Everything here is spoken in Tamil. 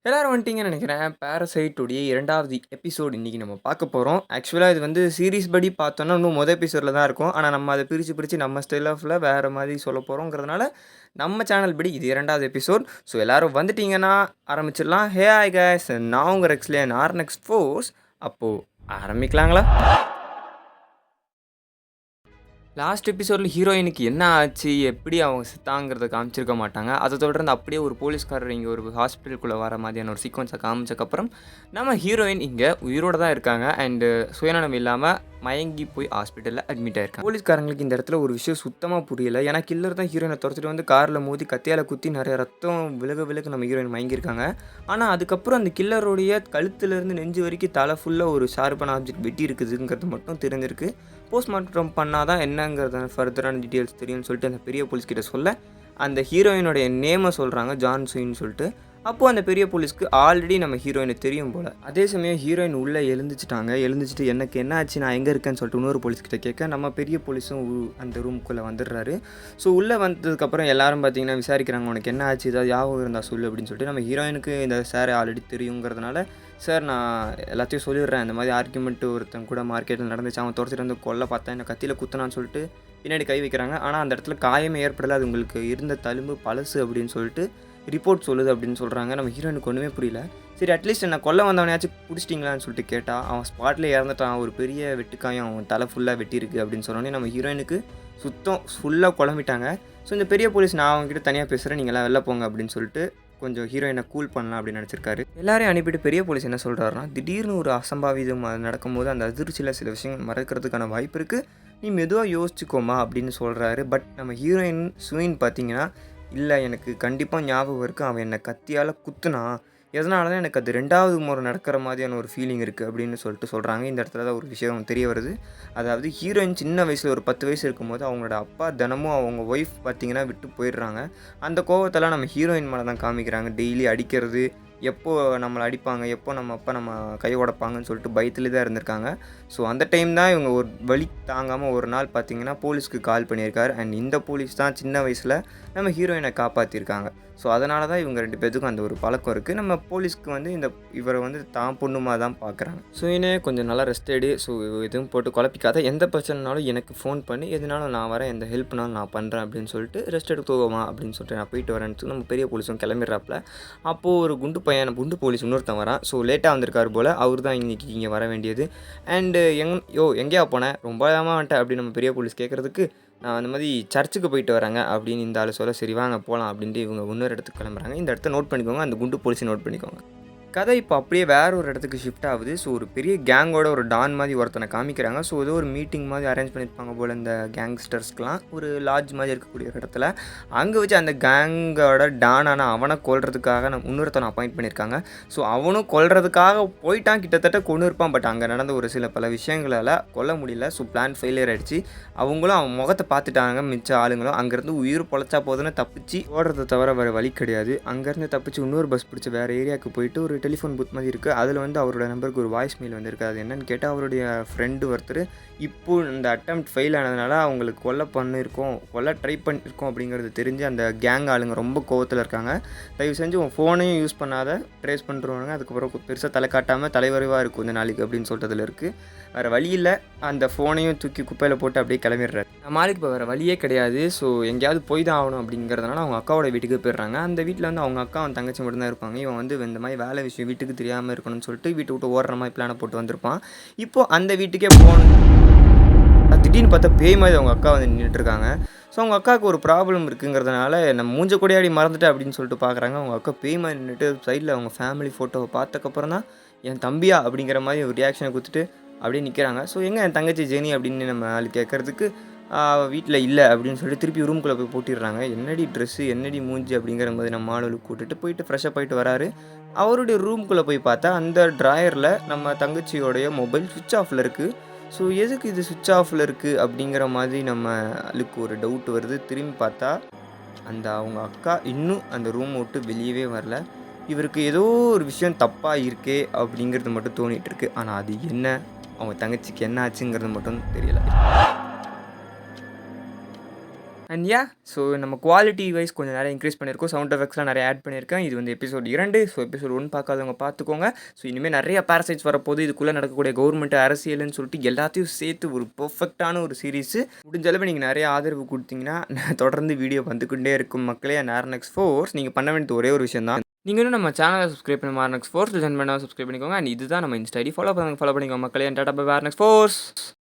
எல்லாரும் வந்துட்டீங்கன்னு நினைக்கிறேன். பாராசைட்டுடைய 2வது எபிசோட் இன்னைக்கு நம்ம பார்க்க போறோம். ஆக்சுவலா இது வந்து சீரிஸ் படி பார்த்தோம்னா, இன்னும் எபிசோட்ல தான் இருக்கும். ஆனா நம்ம அத பிரிச்சு, பிரிச்சு நம்ம ஸ்டைல் ஆஃப்ல வேற மாதிரி சொல்லப் போறோம்ங்கிறதுனால, நம்ம சேனல் படி இது 2வது எபிசோட். ஸோ எல்லாரும் வந்துட்டீங்கன்னா ஆரம்பிச்சிடலாம். Hey hi guys! நான் உங்க ரெக்ஸ்லியன் ஆர்நெக்ஸ்ட் ஃபோர்ஸ். அப்போ ஆரம்பிக்கலாங்களா? லாஸ்ட் எபிசோடில் ஹீரோயினுக்கு என்ன ஆச்சு, எப்படி அவங்க செத்தாங்கிறத காமிச்சிருக்க மாட்டாங்க. அதை தொடர்ந்து அப்படியே ஒரு போலீஸ்காரர் இங்கே ஒரு ஹாஸ்பிட்டலுக்குள்ளே வர மாதிரியான ஒரு சீக்வன்ஸை காமிச்சக்கப்புறம் நம்ம ஹீரோயின் இங்கே உயிரோடு தான் இருக்காங்க. அண்டு சுயநலம் இல்லாமல் மயங்கி போய் ஹாஸ்பிட்டலில் அட்மிட் ஆயிருக்காங்க. போலீஸ்காரங்களுக்கு இந்த இடத்துல ஒரு விஷயம் சுத்தமாக புரியல. ஏன்னா கில்லர் தான் ஹீரோயினை துரத்துட்டு வந்து காரில் மோதி கத்தியால் குத்தி நிறைய ரத்தம் விலக நம்ம ஹீரோயின் மயங்கியிருக்காங்க. ஆனால் அதுக்கப்புறம் அந்த கில்லருடைய கழுத்துலேருந்து நெஞ்சு வரைக்கும் தலை ஃபுல்லாக ஒரு ஷார்ப்பான ஆப்ஜெக்ட் வெட்டி இருக்குதுங்கிறது மட்டும் தெரிஞ்சிருக்கு. போஸ்ட்மார்ட்டம் பண்ணால் தான் என்னங்கிறத ஃபர்தரான டீட்டெயில்ஸ் தெரியும்னு சொல்லிட்டு அந்த பெரிய போலீஸ்கிட்ட சொல்ல, அந்த ஹீரோயினுடைய நேமை சொல்கிறாங்க, ஜான் சுயின்னு சொல்லிட்டு. அப்போது அந்த பெரிய போலீஸ்க்கு ஆல்ரெடி நம்ம ஹீரோயினை தெரியும் போல். அதே சமயம் ஹீரோயின் உள்ளே எழுந்துச்சிட்டு எனக்கு என்ன ஆச்சு, நான் எங்கே இருக்கேன்னு சொல்லிட்டு இன்னொரு போலீஸ்கிட்ட கேட்க, நம்ம பெரிய போலீஸும் அந்த ரூமுக்குள்ளே வந்துடுறாரு. ஸோ உள்ளே வந்ததுக்கப்புறம் எல்லாரும் பார்த்தீங்கன்னா விசாரிக்கிறாங்க, உனக்கு என்ன ஆச்சு, ஏதாவது ஞாபகம் இருந்தால் சொல்லு அப்படின்னு சொல்லிட்டு. நம்ம ஹீரோயினுக்கு இந்த சார் ஆல்ரெடி தெரியுங்கிறதுனால, சார் நான் எல்லாத்தையும் சொல்லிடுறேன், இந்த மாதிரி ஆர்கியூமெண்ட்டு ஒருத்தன் கூட மார்க்கெட்டில் நடந்துச்சு, அவன் துரத்திட்டு வந்து கொல்ல பார்த்தேன், என்னை கத்தியில் குத்தினான்னு சொல்லிட்டு பின்னாடி கை வைக்கிறாங்க. ஆனால் அந்த இடத்துல காயமே ஏற்படலை, அது உங்களுக்கு இருந்த தழும்பு பழசு அப்படின்னு சொல்லிட்டு ரிப்போர்ட் சொல்லுது அப்படின்னு சொல்கிறாங்க. நம்ம ஹீரோயினுக்கு ஒன்றுமே புரியல. சரி அட்லீஸ்ட் என்ன கொல்ல வந்தவனையாச்சும் பிடிச்சிட்டிங்களான்னு சொல்லிட்டு கேட்டால், அவன் ஸ்பாட்லேயே இறந்துட்டான், ஒரு பெரிய வெட்டுக்காயம் அவன் தலை ஃபுல்லாக வெட்டியிருக்கு அப்படின்னு சொன்னோன்னே நம்ம ஹீரோயினுக்கு சுத்தம் ஃபுல்லாக குழம்பிட்டாங்க. ஸோ இந்த பெரிய போலீஸ், நான் அவங்ககிட்ட தனியாக பேசுகிறேன், நீங்கள்லாம் வெளில போங்க அப்படின்னு சொல்லிட்டு கொஞ்சம் ஹீரோயினை கூல் பண்ணலாம் அப்படின்னு நினச்சிருக்காரு. எல்லாரையும் அனுப்பிட்டு பெரிய போலீஸ் என்ன சொல்கிறாருன்னா, திடீர்னு ஒரு அசம்பாவிதம் நடக்கும்போது அந்த அதிர்ச்சியில் சில விஷயங்கள் மறக்கிறதுக்கான வாய்ப்பு இருக்குது, நீ மெதுவாக யோசிச்சுக்கோமா அப்படின்னு சொல்கிறாரு. பட் நம்ம ஹீரோயின் சுயின் பார்த்தீங்கன்னா, இல்லை எனக்கு கண்டிப்பாக ஞாபகம் இருக்குது, அவன் என்னை கத்தியால் குத்துனான், எதனால தான் எனக்கு அது 2வது முறை நடக்கிற மாதிரியான ஒரு ஃபீலிங் இருக்குது அப்படின்னு சொல்லிட்டு சொல்கிறாங்க. இந்த இடத்துல தான் ஒரு விஷயம் தெரிய வருது. அதாவது ஹீரோயின் சின்ன வயசில் ஒரு 10 வயசு இருக்கும்போது அவங்களோட அப்பா தினமும் அவங்க ஒய்ஃப் பார்த்திங்கன்னா விட்டு போயிடுறாங்க. அந்த கோவத்தெல்லாம் நம்ம ஹீரோயின் மேலே தான் காமிக்கிறாங்க. டெய்லி அடிக்கிறது, எப்போ நம்மளை அடிப்பாங்க, எப்போ நம்ம அப்பா நம்ம கை உடைப்பாங்கன்னு சொல்லிட்டு பயத்துலேயே தான் இருந்திருக்காங்க. ஸோ அந்த டைம் தான் இவங்க ஒரு வலி தாங்காமல் ஒரு நாள் பார்த்திங்கன்னா போலீஸ்க்கு கால் பண்ணியிருக்காரு. அண்ட் இந்த போலீஸ் தான் சின்ன வயசில் நம்ம ஹீரோயினை காப்பாற்றிருக்காங்க. ஸோ அதனால தான் இவங்க 2 பேத்துக்கும் அந்த ஒரு பழக்கம் இருக்குது. நம்ம போலீஸ்க்கு வந்து இவரை வந்து தான் பொண்ணுமாக தான் பார்க்குறாங்க. ஸோ இன்னே கொஞ்சம் நல்லா ரெஸ்ட் எடு, ஸோ எதுவும் போட்டு குழப்பிக்காத, எந்த பிரச்சனைனாலும் எனக்கு ஃபோன் பண்ணி எதுனாலும் நான் வரேன், எந்த ஹெல்ப்னாலும் நான் பண்ணுறேன் அப்படின்னு சொல்லிட்டு ரெஸ்ட் எடுத்துவோமா அப்படின்னு சொல்லிட்டு நான் போயிட்டு வரேன்னு நம்ம பெரிய போலீஸும் கிளம்பிடுறாப்புல. அப்போது ஒரு குண்டு போலீஸ் இன்னொருத்தன் வரான். ஸோ லேட்டாக வந்திருக்காரு போல், அவர் தான் இன்றைக்கி இங்கே வர வேண்டியது. அண்டு எங்கேயா போனேன், ரொம்ப ஏமா வந்துட்டேன் அப்படின்னு நம்ம பெரிய போலீஸ் கேட்குறதுக்கு, நான் அந்த மாதிரி சர்ச்சுக்கு போயிட்டு வராங்க அப்படின்னு இந்த ஆள் சொல்ல, சரி வாங்க போகலாம் அப்படின்ட்டு இவங்க இன்னொரு இடத்துக்கு கிளம்புறாங்க. இந்த இடத்த நோட் பண்ணிக்கோங்க, அந்த குண்டு போலீஸை நோட் பண்ணிக்கோங்க. கதை இப்போ அப்படியே வேற ஒரு இடத்துக்கு ஷிஃப்ட் ஆகுது. ஸோ ஒரு பெரிய கேங்கோட ஒரு டான் மாதிரி ஒருத்தனை காமிக்கிறாங்க. ஸோ ஏதோ ஒரு மீட்டிங் மாதிரி அரேஞ்ச் பண்ணியிருப்பாங்க போல் இந்த கேங்ஸ்டர்ஸ்க்கெலாம், ஒரு லாட்ஜ் மாதிரி இருக்கக்கூடிய ஒரு இடத்துல. அங்கே வச்சு அந்த கேங்கோட டானான அவனை கொல்றதுக்காக இன்னொருத்தனை அப்பாயிண்ட் பண்ணியிருக்காங்க. ஸோ அவனும் கொல்றதுக்காக போயிட்டான், கிட்டத்தட்ட கொண்டு இருப்பான். பட் அங்கே நடந்த ஒரு சில பல விஷயங்களால் கொல்ல முடியல. ஸோ பிளான் ஃபெயிலியர் ஆகிடுச்சு. அவங்களும் அவன் முகத்தை பார்த்துட்டாங்க, மிச்ச ஆளுங்களும். அங்கேருந்து உயிர் பொழைச்சா போதுன்னு தப்பிச்சு ஓடுறதை தவிர வேறு வழி கிடையாது. அங்கேருந்து தப்பிச்சு இன்னொரு பஸ் பிடிச்சி வேறு ஏரியாவுக்கு போயிட்டு ஒரு டெலிஃபோன் பூத் மாதிரி இருக்குது. அதில் வந்து அவரோட நம்பருக்கு ஒரு வாய்ஸ் மெயில் வந்திருக்கு. அது என்னென்னு கேட்டால், அவருடைய ஃப்ரெண்டு ஒருத்தர் இப்போது இந்த அட்டெம்ப்ட் ஃபெயில் ஆனதுனால அவங்களுக்கு கொல்ல ட்ரை பண்ணியிருக்கோம் அப்படிங்கிறது தெரிஞ்சு அந்த கேங் ஆளுங்க ரொம்ப கோவத்தில் இருக்காங்க. தயவு செஞ்சு உன் ஃபோனையும் யூஸ் பண்ணாத, ட்ரேஸ் பண்ணுறவங்க அதுக்கப்புறம் பெருசாக தலை காட்டாமல் தலைவரைவாக இருக்கும் இந்த நாளைக்கு அப்படின்னு சொல்கிறதுல இருக்குது. வேறு வழி இல்லை, அந்த ஃபோனையும் தூக்கி குப்பையில் போட்டு அப்படியே கிளம்பிடுறாரு. நம்மளுக்கு இப்போ வேறு வழியே கிடையாது. ஸோ எங்கேயாவது போய் தான் ஆகணும் அப்படிங்கிறதுனால அவங்க அக்காவோட வீட்டுக்கு போயிடுறாங்க. அந்த வீட்டில் வந்து அவங்க அக்கா அவன் தங்கச்சி மட்டும்தான் இருப்பாங்க. இவன் வந்து இந்த மாதிரி வேலை விஷயம் வீட்டுக்கு தெரியாமல் இருக்கணும்னு சொல்லிட்டு வீட்டை விட்டு ஓடுற மாதிரி பிளானை போட்டு வந்திருப்பான். இப்போது அந்த வீட்டுக்கே போகணும், திடீர்னு பார்த்தா பேய் மாதிரி அவங்க அக்கா வந்து நின்றுட்டுருக்காங்க. ஸோ அவங்க அக்காவுக்கு ஒரு ப்ராப்ளம் இருக்குங்கிறதுனால நம்ம மூஞ்ச கொடையாடி மறந்துட்டேன் அப்படின்னு சொல்லிட்டு பார்க்குறாங்க. அவங்க அக்கா பேய் மாதிரி நின்றுட்டு சைடில் அவங்க ஃபேமிலி ஃபோட்டோவை பார்த்தக்கப்புறம் தான், என் தம்பியா அப்படிங்கிற மாதிரி ஒரு ரியாக்ஷனை கொடுத்துட்டு அப்படியே நிற்கிறாங்க. ஸோ எங்கே என் தங்கச்சி ஜெனி அப்படின்னு நம்ம ஆள் கேட்குறதுக்கு, வீட்டில் இல்லை அப்படின்னு சொல்லிட்டு திருப்பி ரூம்குள்ளே போய் போட்டிடுறாங்க. என்னடி ட்ரெஸ்ஸு, என்னடி மூஞ்சி அப்படிங்கிற மாதிரி நம்ம ஆளுக்கு கூட்டிட்டு போயிட்டு ஃப்ரெஷ்ஷப் ஆகிட்டு வராரு. அவருடைய ரூம்குள்ளே போய் பார்த்தா அந்த ட்ராயரில் நம்ம தங்கச்சியோடைய மொபைல் சுவிட்ச் ஆஃபில் இருக்குது. ஸோ எதுக்கு இது சுவிட்ச் ஆஃபில் இருக்குது அப்படிங்கிற மாதிரி நம்ம ஆளுக்கு ஒரு டவுட் வருது. திரும்பி பார்த்தா அவங்க அக்கா இன்னும் அந்த ரூம் விட்டு வெளியவே வரல. இவருக்கு ஏதோ ஒரு விஷயம் தப்பாக இருக்கே அப்படிங்கிறது மட்டும் தோணிகிட்டு இருக்கு. ஆனால் அது என்ன, அவங்க தங்கச்சிக்கு என்ன ஆச்சுங்கிறது மட்டும் தெரியல. அண்ட் ஸோ நம்ம குவாலிட்டி வைஸ் கொஞ்சம் நிறைய இன்க்ரீஸ் பண்ணியிருக்கோம். சவுண்ட் எஃபெக்ட்ஸ்லாம் நிறைய ஆட் பண்ணியிருக்கேன். இது வந்து எபிசோட் 2. ஸோ எபிசோட் 1 பார்க்காதவங்க பார்த்துக்கோங்க. ஸோ இனிமேல் நிறைய பேரசைட்ஸ் வரப்போது. இதுக்குள்ளே நடக்கக்கூடிய கவர்மெண்ட் அரசியல்னு சொல்லிட்டு எல்லாத்தையும் சேர்த்து ஒரு பர்ஃபெக்டான ஒரு சீரிஸு. முடிஞ்ச அளவு நீங்கள் நிறைய ஆதரவு கொடுத்தீங்கன்னா தொடர்ந்து வீடியோ வந்துக்கிட்டே இருக்கும் மக்களே. அண்ட் ஆர்என்எக்ஸ் ஃபோர்ஸ் நீங்கள் பண்ண வேண்டியது ஒரே ஒரு விஷயம் தான். நீங்கள் இன்னும் நம்ம சேனலை சப்ஸ்கிரைப் பண்ணி ஆர்என்எக்ஸ் ஃபோர்ஸ் ஜாயின் பண்ணால் சப்ஸ்கிரைப் பண்ணிக்கோங்க. அண்ட் இதுதான் நம்ம இன்ஸ்டா ஐடி. ஃபாலோ பண்ணிக்கோங்க மக்களே. Tata bye RNX force.